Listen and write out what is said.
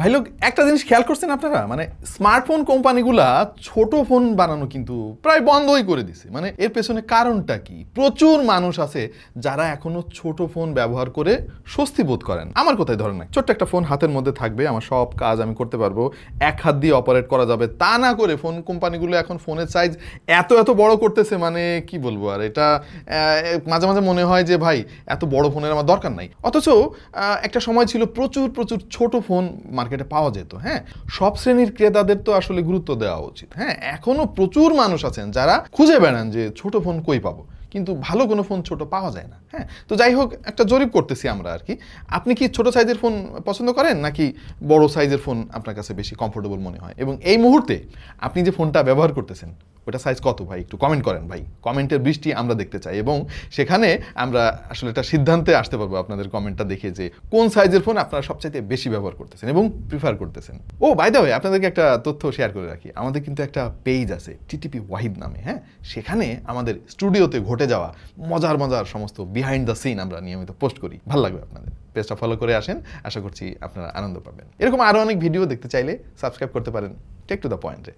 ভাই লোক একটা জিনিস খেয়াল করছেন আপনারা, মানে স্মার্টফোন কোম্পানিগুলা ছোট ফোন বানানো কিন্তু প্রায় বন্ধই করে দিছে। মানে এর পেছনে কারণটা কি? প্রচুর মানুষ আছে যারা এখনো ছোট ফোন ব্যবহার করে স্বস্তি বোধ করেন। আমার কথাই ধরেন না, ছোট্ট একটা ফোন হাতের মধ্যে থাকবে, আমার সব কাজ আমি করতে পারবো, এক হাত দিয়ে অপারেট করা যাবে, তা না করে ফোন কোম্পানিগুলো এখন ফোনের সাইজ এত এত বড় করতেছে, মানে কি বলবো আর। এটা মাঝে মাঝে মনে হয় যে ভাই এত বড় ফোনের আমার দরকার নাই। অথচ একটা সময় ছিল প্রচুর প্রচুর ছোট ফোন মার্কেটে পাওয়া যেত। হ্যাঁ, সব শ্রেণীর ক্রেতাদের তো আসলে গুরুত্ব দেওয়া উচিত। হ্যাঁ, এখনো প্রচুর মানুষ আছেন যারা খুঁজে বেড়ান যে ছোট ফোন কই পাবো, কিন্তু ভালো কোনো ফোন ছোট পাওয়া যায় না। হ্যাঁ, তো যাই হোক, একটা জরিপ করতেছি আমরা আর কি। আপনি কি ছোট সাইজের ফোন পছন্দ করেন নাকি বড় সাইজের ফোন আপনার কাছে বেশি কমফোর্টেবল মনে হয়? এবং এই মুহূর্তে আপনি যে ফোনটা ব্যবহার করতেছেন ওটা সাইজ কত ভাই? একটু কমেন্ট করেন ভাই, কমেন্টের বৃষ্টি আমরা দেখতে চাই, এবং সেখানে আমরা আসলে একটা সিদ্ধান্তে আসতে পারবো আপনাদের কমেন্টটা দেখে যে কোন সাইজের ফোন আপনারা সবচাইতে বেশি ব্যবহার করতেছেন এবং প্রিফার করতেছেন। ও বাই দ্য ওয়ে, আপনাদেরকে একটা তথ্য শেয়ার করে রাখি, আমাদের কিন্তু একটা পেজ আছে টিটিপি ওয়াহিদ নামে। হ্যাঁ, সেখানে আমাদের স্টুডিওতে ঘটে যাওয়া মজার মজার সমস্ত বিহাইন্ড দ্য সিন আমরা নিয়মিত পোস্ট করি, ভালো লাগবে আপনাদের। পেজটা ফলো করে আসেন, আশা করছি আপনারা আনন্দ পাবেন। এরকম আরও অনেক ভিডিও দেখতে চাইলে সাবস্ক্রাইব করতে পারেন টেক টু দ্য পয়েন্টে।